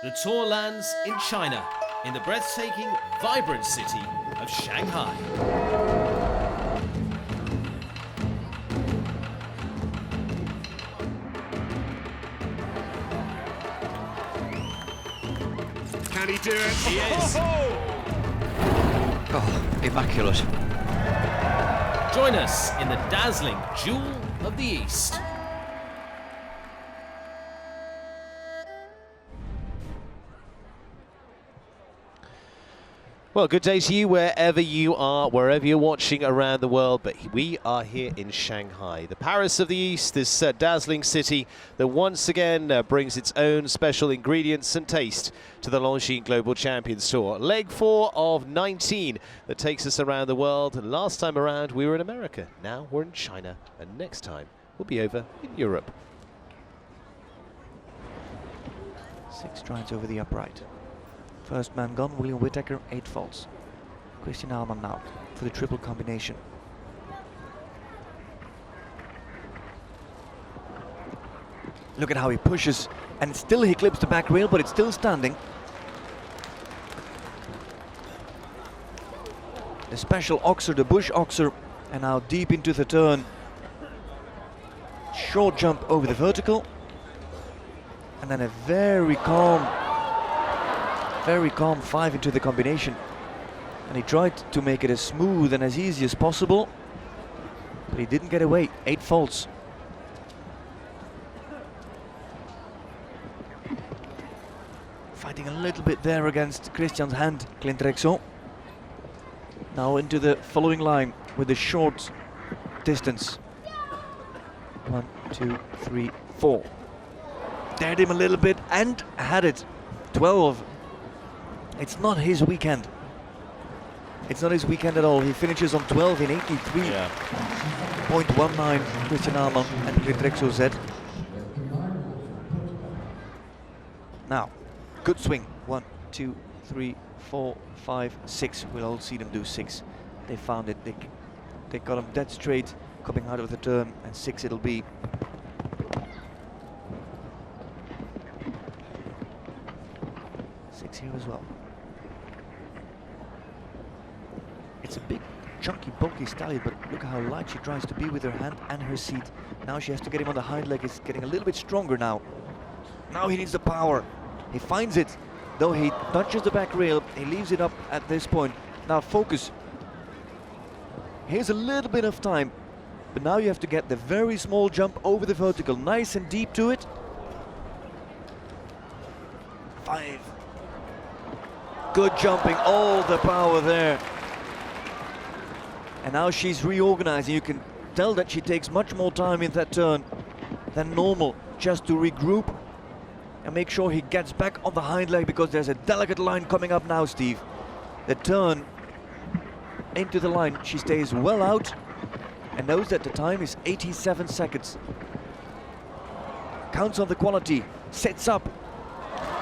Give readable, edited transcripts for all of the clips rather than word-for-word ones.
The tour lands in China, in the breathtaking, vibrant city of Shanghai. Can he do it? He is. Oh, immaculate. Join us in the dazzling Jewel of the East. Well, good day to you wherever you are, wherever you're watching around the world, but we are here in Shanghai, the Paris of the East, this dazzling city that once again brings its own special ingredients and taste to the Longines Global Champions Tour. Leg 4 of 19 that takes us around the world, and last time around we were in America, now we're in China, and next time we'll be over in Europe. 6 strides over the upright. First man gone, William Whittaker, 8 faults. Christian Ahlmann now for the triple combination. Look at how he pushes, and still he clips the back rail, but it's still standing. The special oxer, the bush oxer, and now deep into the turn. Short jump over the vertical, and then a very calm 5 into the combination, and he tried to make it as smooth and as easy as possible, but he didn't get away. 8 faults. Fighting a little bit there against Christian's hand, Clint Rexon. Now into the following line with the short distance. 1, 2, 3, 4. Dared him a little bit and had it. 12. It's not his weekend. It's not his weekend at all. He finishes on 12 in 83.19. Christian Ahlmann and Clint Rexon said. Now, good swing. 1, 2, 3, 4, 5, 6. We'll all see them do 6. They found it. They got him dead straight coming out of the turn, and 6 it'll be. Here as well. It's a big, chunky, bulky stallion, but look at how light she tries to be with her hand and her seat. Now she has to get him on the hind leg. It's getting a little bit stronger now. Now he needs the power. He finds it, though he touches the back rail. He leaves it up at this point. Now focus. Here's a little bit of time, but now you have to get the very small jump over the vertical, nice and deep to it. 5. Good jumping, all the power there. And now she's reorganizing. You can tell that she takes much more time in that turn than normal, just to regroup and make sure he gets back on the hind leg, because there's a delicate line coming up now, Steve. The turn into the line, she stays well out and knows that the time is 87 seconds. Counts on the quality, sets up,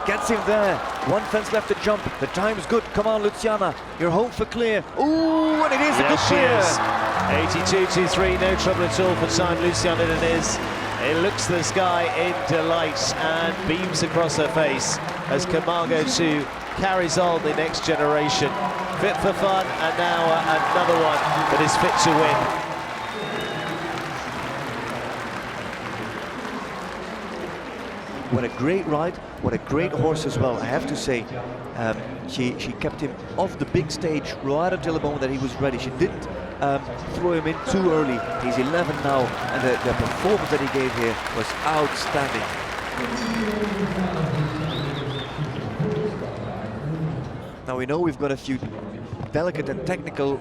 gets him there. 1 fence left to jump. The time's good. Come on, Luciana. You're home for clear. Ooh, and it is a good clear. 82.23, no trouble at all for time. Luciana it is. It looks the sky in delight and beams across her face as Camargo 2 carries on the next generation. Fit for fun, and now another one that is fit to win. What a great ride, what a great horse as well, I have to say. She kept him off the big stage right until the moment that he was ready. She didn't throw him in too early. He's 11 now, and the performance that he gave here was outstanding. Now we know we've got a few delicate and technical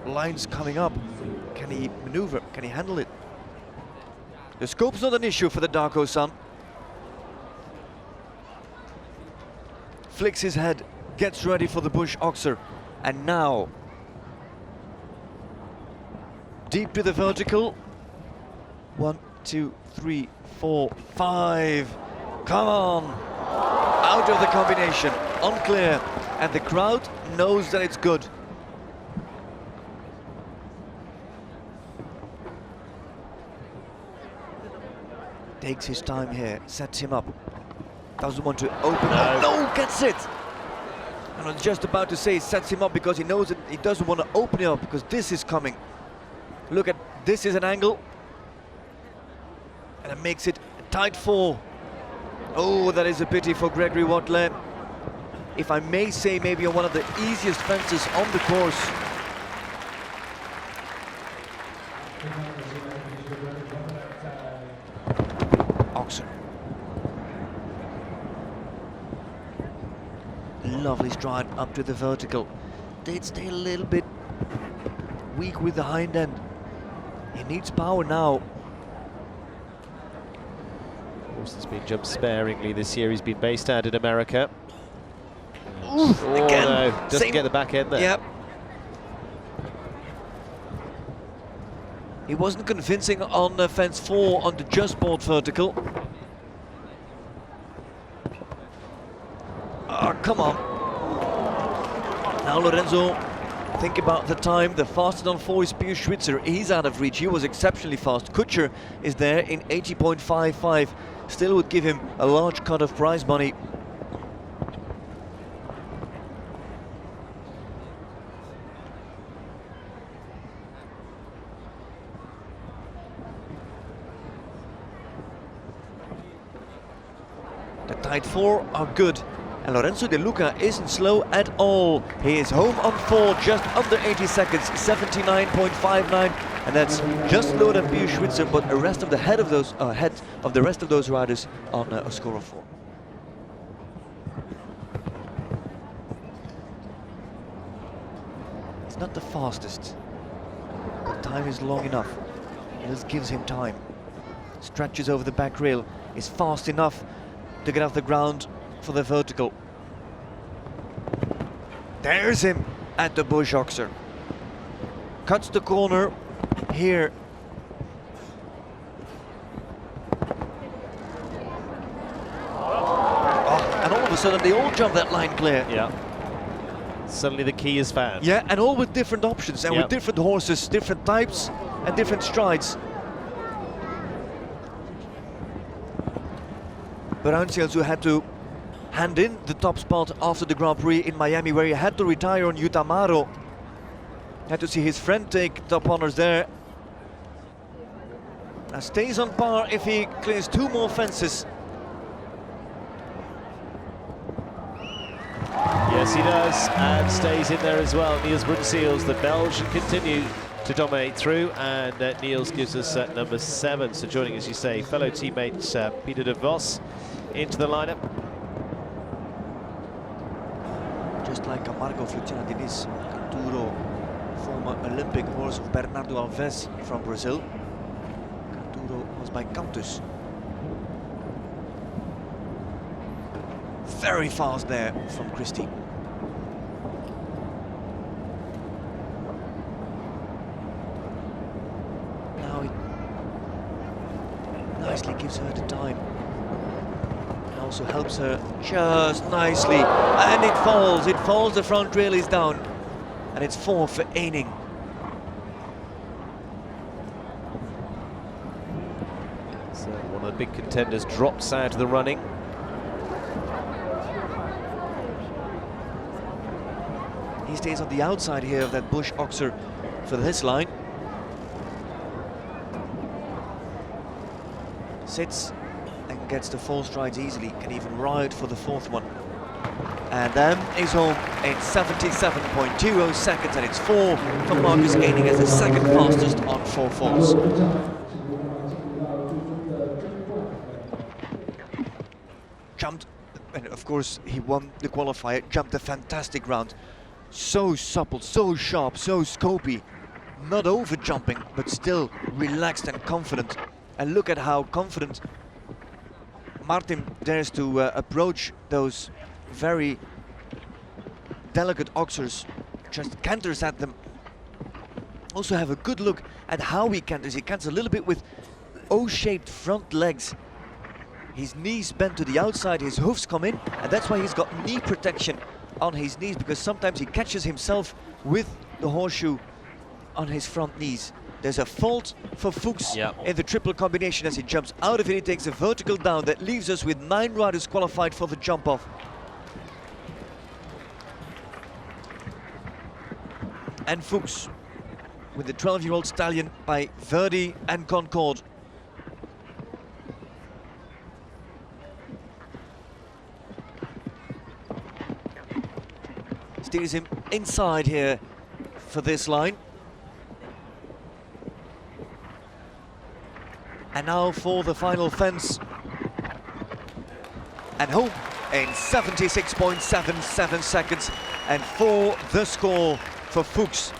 lines coming up. Can he maneuver? Can he handle it? The scope's not an issue for the Darko son. Flicks his head, gets ready for the bush oxer, and now deep to the vertical. 1, 2, 3, 4, 5. Come on! Out of the combination, unclear, and the crowd knows that it's good. Takes his time here, sets him up. Doesn't want to open No. up. No, gets it! And I was just about to say sets him up because he knows that he doesn't want to open it up because this is coming. Look at this is an angle. And it makes it a tight 4. Oh, that is a pity for Gregory Watley. If I may say, maybe on one of the easiest fences on the course. Oxer. Lovely stride up to the vertical. Did stay a little bit weak with the hind end. He needs power now. Of course, he's been jumped sparingly this year. He's been based out in America. Ooh, Oh again, no, doesn't same- get the back end there. Yep. He wasn't convincing on fence 4 on the just board vertical. Ah, come on. Now Lorenzo, think about the time. The fastest on 4 is Pius Schwitzer. He's out of reach. He was exceptionally fast. Kutscher is there in 80.55. Still would give him a large cut of prize money. The tight 4 are good. And Lorenzo De Luca isn't slow at all. He is home on 4, just under 80 seconds, 79.59, and that's just lower than Pius Schwitzer, but the rest of the head of the rest of those riders on a score of 4. It's not the fastest, but time is long enough. This gives him time. Stretches over the back rail, is fast enough to get off the ground for the vertical. There's him at the bush oxer. Cuts the corner here. Oh, and all of a sudden they all jump that line clear. Yeah. Suddenly the key is found. Yeah, and all with different options and Yep. with different horses, different types and different strides. Berancials, who had to hand in the top spot after the Grand Prix in Miami, where he had to retire on Utamaro. Had to see his friend take top honors there. Now stays on par if he clears 2 more fences. Yes, he does, and stays in there as well. Niels Brunsseels, the Belgian, continue to dominate through, and Niels gives us number 7. So joining, as you say, fellow teammate Peter de Vos into the lineup. Just like Camargo Flucciana Diniz, Canturo, former Olympic horse of Bernardo Alves from Brazil. Canturo was by Cantus. Very fast there from Christie. Now he nicely gives her the time. And also helps her just nicely. And it falls, the front rail is down. And it's 4 for Eining. So one of the big contenders drops out of the running. He stays on the outside here of that bush oxer for this line. Sits and gets the 4 strides easily, can even ride for the 4th one. And then is home in 77.20 seconds, and it's 4 for Marcus Eining as the 2nd fastest on 4 falls. Jumped, and of course he won the qualifier, jumped a fantastic round. So supple, so sharp, so scopy. Not over jumping, but still relaxed and confident. And look at how confident Martin dares to approach those very delicate oxers. Just canters at them. Also have a good look at how he canters. He canters a little bit with O-shaped front legs. His knees bend to the outside, his hoofs come in, and that's why he's got knee protection on his knees, because sometimes he catches himself with the horseshoe on his front knees. There's a fault for Fuchs Yep. in the triple combination. As he jumps out of it, he takes a vertical down. That leaves us with 9 riders qualified for the jump off. And Fuchs with the 12-year-old stallion by Verdi and Concord. Steers him inside here for this line. And now for the final fence. And home in 76.77 seconds. And for the score for Fuchs.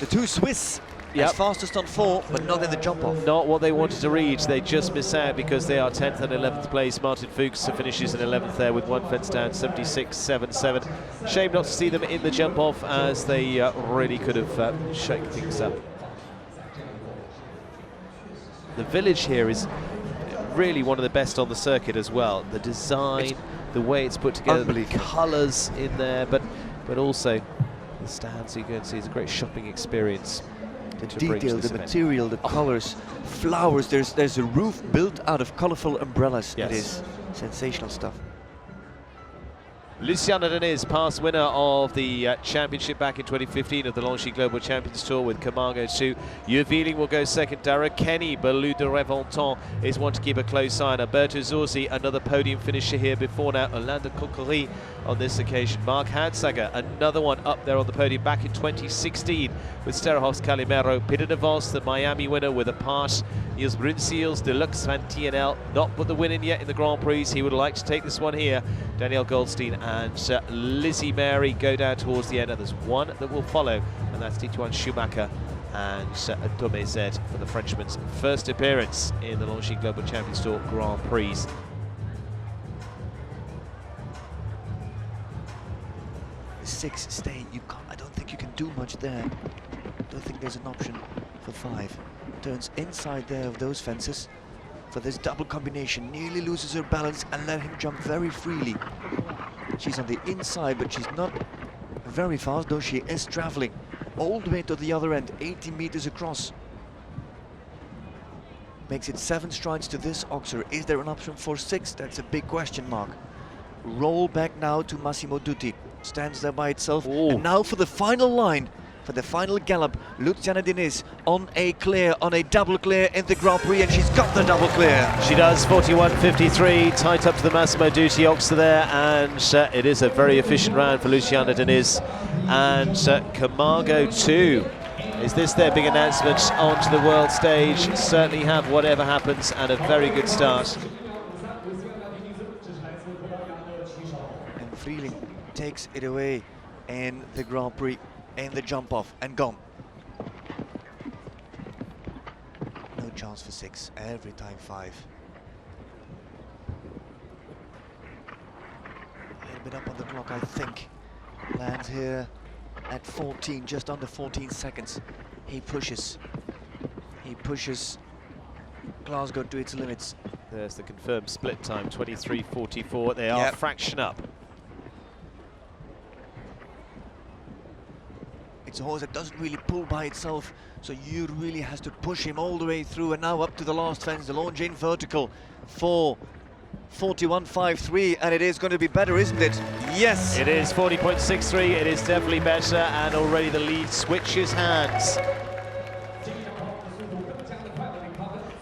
The two Swiss as fastest on 4, but not in the jump-off. Not what they wanted to reach. They just miss out because they are 10th and 11th place. Martin Fuchs finishes in 11th there with 1 fence down, 76.77. Shame not to see them in the jump-off, as they really could have shaken things up. The village here is really one of the best on the circuit as well. The design, the way it's put together, the colours in there, but also the stands you go and see is a great shopping experience. The detail, the material, the colours, flowers. There's a roof built out of colourful umbrellas. Yes. It is sensational stuff. Luciana Deniz, past winner of the championship back in 2015 of the Longines Global Champions Tour with Camargo 2. Yuvili will go second. Dara Kenny, Balou de Reventon is one to keep a close eye on. Alberto Zorzi, another podium finisher here before now. Orlando Kokori on this occasion. Mark Hadsager, another one up there on the podium back in 2016 with Sterhoff's Calimero. Peter de Vos, the Miami winner with a pass. Niels Brunsels, Deluxe Van TNL, not put the win in yet in the Grand Prix. He would like to take this one here. Danielle Goldstein and Lizzie Mary go down towards the end, and there's one that will follow, and that's Tituan Schumacher and Domé Z for the Frenchman's first appearance in the Longines Global Champions Tour Grand Prix. Six stay. I don't think you can do much there. Don't think there's an option for 5. Turns inside there of those fences for this double combination. Nearly loses her balance and let him jump very freely. She's on the inside, but she's not very fast, though she is traveling all the way to the other end, 80 meters across. Makes it 7 strides to this Oxer. Is there an option for 6? That's a big question mark. Roll back now to Massimo Dutti. Stands there by itself. Ooh. And now for the final line, for the final gallop, Luciana Deniz on a clear, on a double clear in the Grand Prix, and she's got the double clear. She does, 41.53, tight up to the Massimo Dutti Oxer there, and it is a very efficient round for Luciana Deniz. And Camargo 2. Is this their big announcement onto the world stage? Certainly have whatever happens, and a very good start. And Freeling takes it away in the Grand Prix, in the jump off, and gone. No chance for 6, every time 5. A little bit up on the clock, I think. Lands here at 14, just under 14 seconds. He pushes Glasgow to its limits. There's the confirmed split time, 23.44. They are fraction up. It's a horse that doesn't really pull by itself, so you really has to push him all the way through. And now up to the last fence, the Longines vertical for 41.53, and it is going to be better, isn't it? Yes! It is 40.63, it is definitely better, and already the lead switches hands.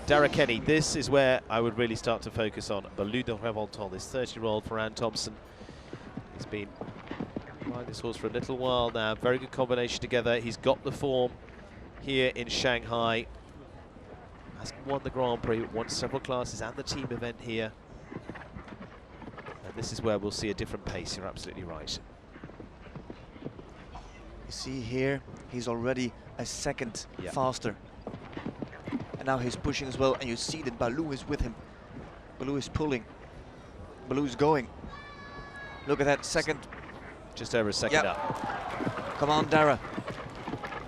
Dara Kenny, this is where I would really start to focus on Balou de Reventon, this 30-year-old Ferran Thompson. He's been riding this horse for a little while now. Very good combination together. He's got the form here in Shanghai. Has won the Grand Prix, won several classes and the team event here. And this is where we'll see a different pace. You're absolutely right. You see here, he's already a second faster. And now he's pushing as well, and you see that Balou is with him. Balou is pulling. Balou's going. Look at that second. Just over a second up. Come on, Dara.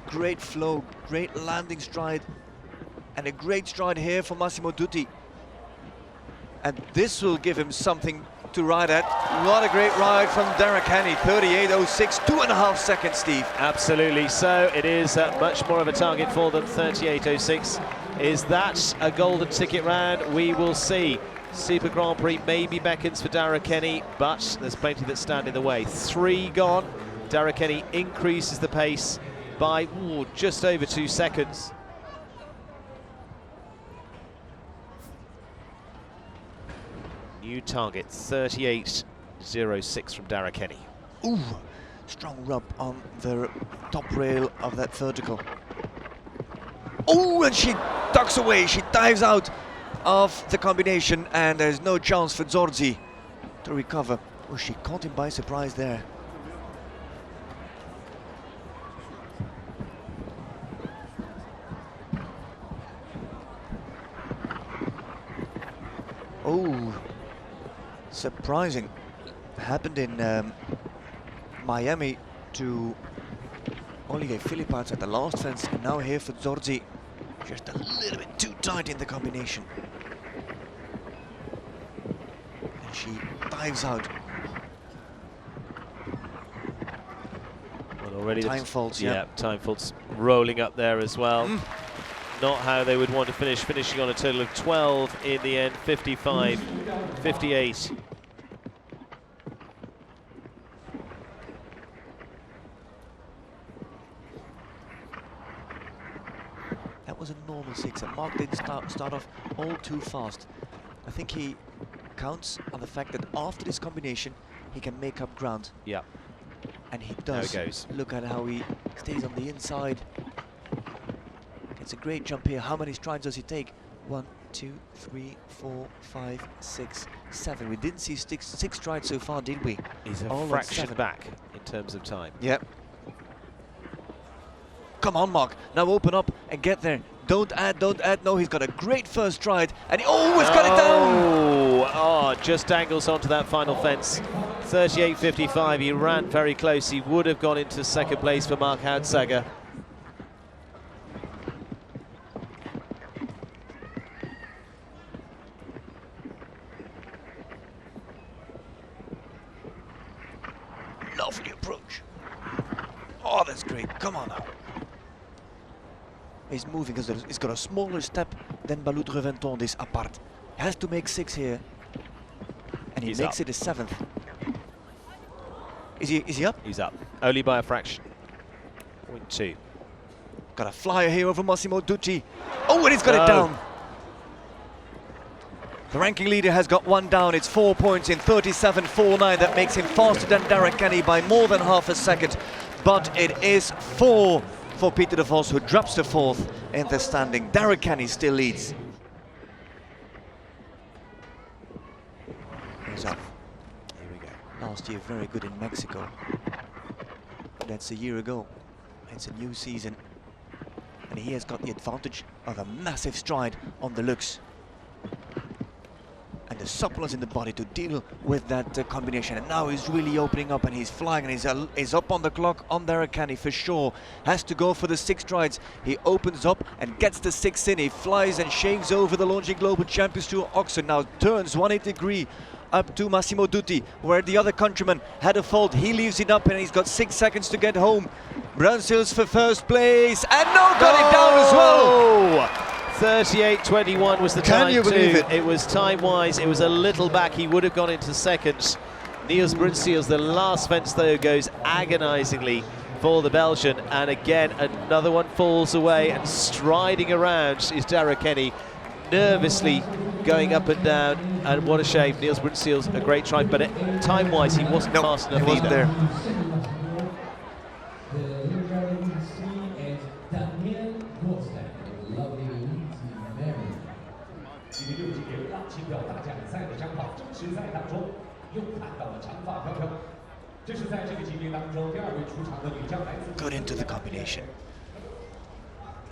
Great flow, great landing stride, and a great stride here for Massimo Dutti. And this will give him something to ride at. What a great ride from Derek Henny, 38.06, 2.5 seconds, Steve. Absolutely, so it is much more of a target for them, 38.06. Is that a golden ticket round? We will see. Super Grand Prix maybe beckons for Derek Henny, but there's plenty that stand in the way. 3 gone. Derek Henny increases the pace by just over 2 seconds. New target, 38.06 from Derek Henny. Ooh, strong rub on the top rail of that vertical. Oh, and she ducks away, she dives out of the combination, and there's no chance for Zorzi to recover. Oh, she caught him by surprise there. Oh, surprising. Happened in Miami to Olivier Philipparts at the last fence, and now here for Zorzi. Just a little bit too tight in the combination. And she dives out. Well, already Time faults, yeah. time faults rolling up there as well. Not how they would want to finish, finishing on a total of 12 in the end, 55, 58. That was a normal sixer. Mark didn't start off all too fast. I think he counts on the fact that after this combination, he can make up ground. Yeah. And he does. There it goes. Look at how he stays on the inside. It's a great jump here. How many strides does he take? 1, 2, 3, 4, 5, 6, 7. We didn't see six strides so far, did we? He's a All fraction back in terms of time. Yep. Come on, Mark. Now open up and get there. Don't add, don't add. No, he's got a great first stride. And he's got it down! Oh, just dangles onto that final fence. 38.55. He ran very close. He would have gone into second place for Mark Houtsager. Lovely approach. Oh, that's great. Come on now. He's moving because he's got a smaller step than Balout Reventon, this apart. He has to make 6 here. And he makes it a 7th. Is he up? He's up. Only by a fraction. 0.2. Got a flyer here over Massimo Dutti. Oh, and he's got it down. The ranking leader has got 1 down. It's 4 points in 37.49. That makes him faster than Derek Henny by more than half a second. But it is 4 for Peter de Vos, who drops to 4th in the standing. Derek Henny still leads. He's up. Here we go. Last year, very good in Mexico. That's a year ago. It's a new season. And he has got the advantage of a massive stride on the looks. And the suppleness in the body to deal with that combination. And now he's really opening up and he's flying, and he's up on the clock on Derek Henny for sure. Has to go for the 6 strides. He opens up and gets the 6 in. He flies and shaves over the Longines Global Champions Tour Oxen. Now turns 180 degree up to Massimo Dutti, where the other countryman had a fault. He leaves it up and he's got 6 seconds to get home. Brunsels for first place, and got it down as well. 38.21 was the time. Can you believe it? It was time-wise. It was a little back. He would have gone into second. Niels Brunsels, the last fence though, goes agonisingly for the Belgian, and again another one falls away, and striding around is Derek Henny, nervously going up and down. And what a shame. Niels Brunsels, a great try, but time-wise he wasn't fast enough wasn't either. there. Got into the combination.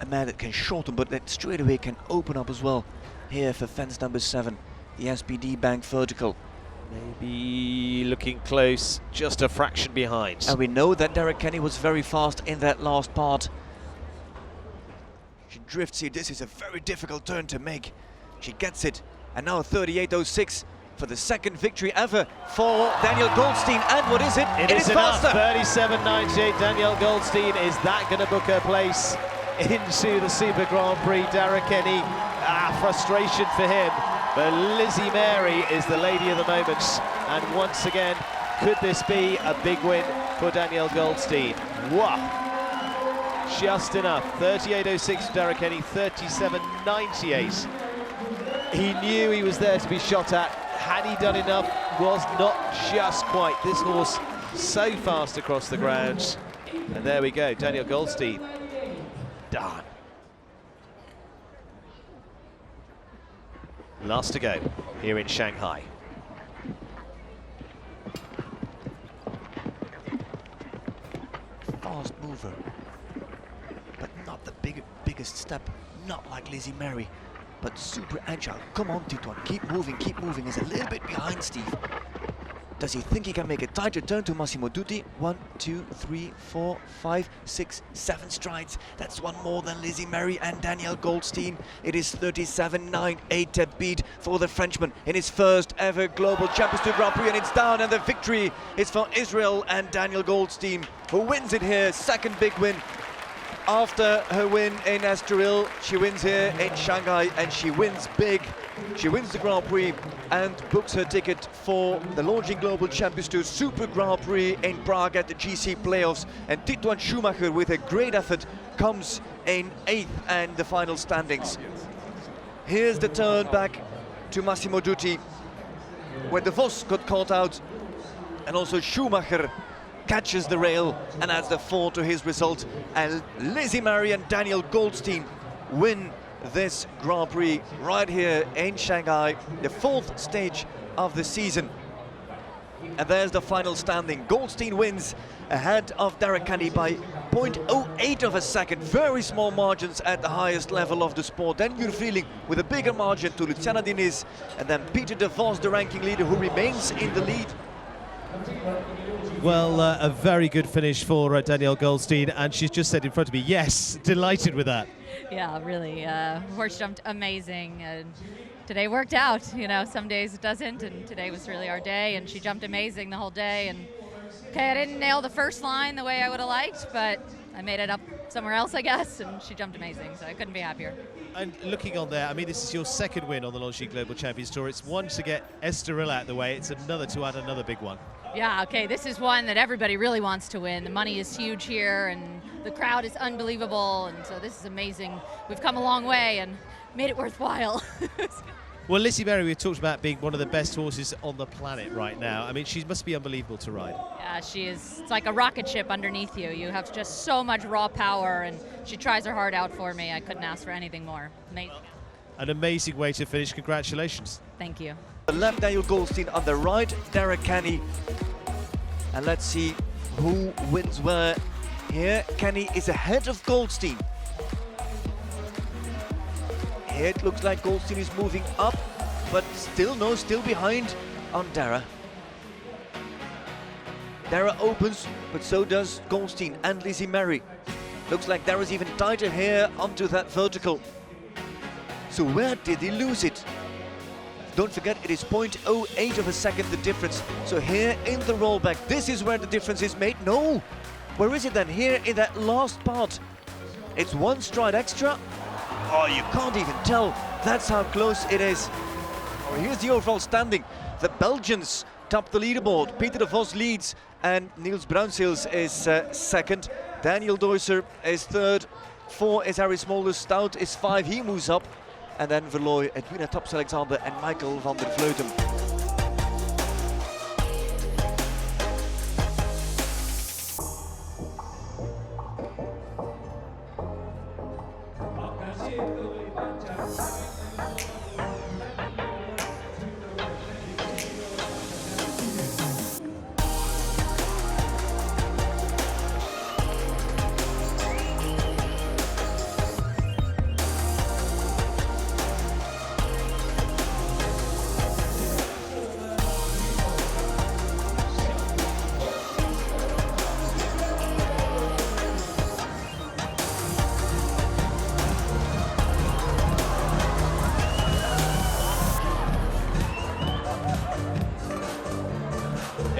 A man that can shorten, but that straight away can open up as well. Here for fence number 7, the SPD bank vertical. Maybe looking close, just a fraction behind. And we know that Derek Henny was very fast in that last part. She drifts here. This is a very difficult turn to make. She gets it. And now 38.06 for the second victory ever for Daniel Goldstein. And what is it? It is enough. faster. 37.98. Danielle Goldstein, is that going to book her place into the Super Grand Prix? Dara Kenny, frustration for him. But Lizzie Mary is the lady of the moment. And once again, could this be a big win for Danielle Goldstein? Wow. Just enough. 38.06 for Dara Kenny, 37.98. He knew he was there to be shot at. Had he done enough? Was not just quite. This horse so fast across the ground. And there we go, Danielle Goldstein. Done. Last to go here in Shanghai. Fast mover, but not the biggest step, not like Lizzie Mary, but super agile. Come on, Titouan, keep moving, keep moving. He's a little bit behind Steve. Does he think he can make a tighter turn to Massimo Dutti? 1, 2, 3, 4, 5, 6, 7 strides. That's one more than Lizzie Mary and Danielle Goldstein. It is 37.98 beat for the Frenchman in his first ever Global Champions Tour Grand Prix, and it's down, and the victory is for Israel and Danielle Goldstein, who wins it here. Second big win. After her win in Estoril, she wins here in Shanghai, and she wins big. She wins the Grand Prix and books her ticket for the Longines Global Champions Tour Super Grand Prix in Prague at the GC playoffs. And Titouan Schumacher, with a great effort, comes in 8th and the final standings. Here's the turn back to Massimo Dutti, where the Vos got caught out, and also Schumacher catches the rail and adds the 4 to his result. And Lizzie Mary and Danielle Goldstein win this Grand Prix right here in Shanghai, the 4th stage of the season. And there's the final standing. Goldstein wins ahead of Dara Kenny by 0.08 of a second. Very small margins at the highest level of the sport. Then you're feeling with a bigger margin to Luciana Diniz, and then Peter de Vos, the ranking leader, who remains in the lead. Well, a very good finish for Danielle Goldstein, and she's just said in front of me, yes, delighted with that. Yeah, really. Horse jumped amazing. And today worked out. You know, some days it doesn't, and today was really our day, and she jumped amazing the whole day. And okay, I didn't nail the first line the way I would have liked, but I made it up somewhere else, I guess, and she jumped amazing, so I couldn't be happier. And looking on there, I mean, this is your second win on the Longines Global Champions Tour. It's one to get Estoril out of the way. It's another to add another big one. Yeah, okay, this is one that everybody really wants to win. The money is huge here, and the crowd is unbelievable, and so this is amazing. We've come a long way and made it worthwhile. Well, Lizzie Mary, we've talked about being one of the best horses on the planet right now. I mean, she must be unbelievable to ride. Yeah, she is. It's like a rocket ship underneath you. You have just so much raw power, and she tries her heart out for me. I couldn't ask for anything more. Amazing. An amazing way to finish. Congratulations. Thank you. The left, Daniel Goldstein, on the right, Dara Kenny. And let's see who wins where. Here, Kenny is ahead of Goldstein. Here it looks like Goldstein is moving up, but still behind on Dara. Dara opens, but so does Goldstein and Lizzie Mary. Looks like Dara's even tighter here onto that vertical. So where did he lose it? Don't forget, it is 0.08 of a second the difference. So here in the rollback, this is where the difference is made. No, where is it then? Here in that last part. It's 1 stride extra. Oh, you can't even tell. That's how close it is. Oh, here's the overall standing. The Belgians top the leaderboard. Peter de Vos leads, and Niels Bruinseels is second. Daniel Deusser is third. 4 is Harry Smolders. Stout is 5. He moves up. And then Verlooy, Edwina Tops-Alexander and Michael van der Vleuten.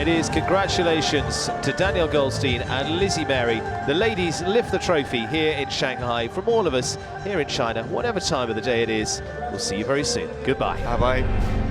it is congratulations to Danielle Goldstein and Lizzie Mary. The ladies lift the trophy here in Shanghai. From all of us here in China, whatever time of the day it is, we'll see you very soon. Goodbye. Bye-bye.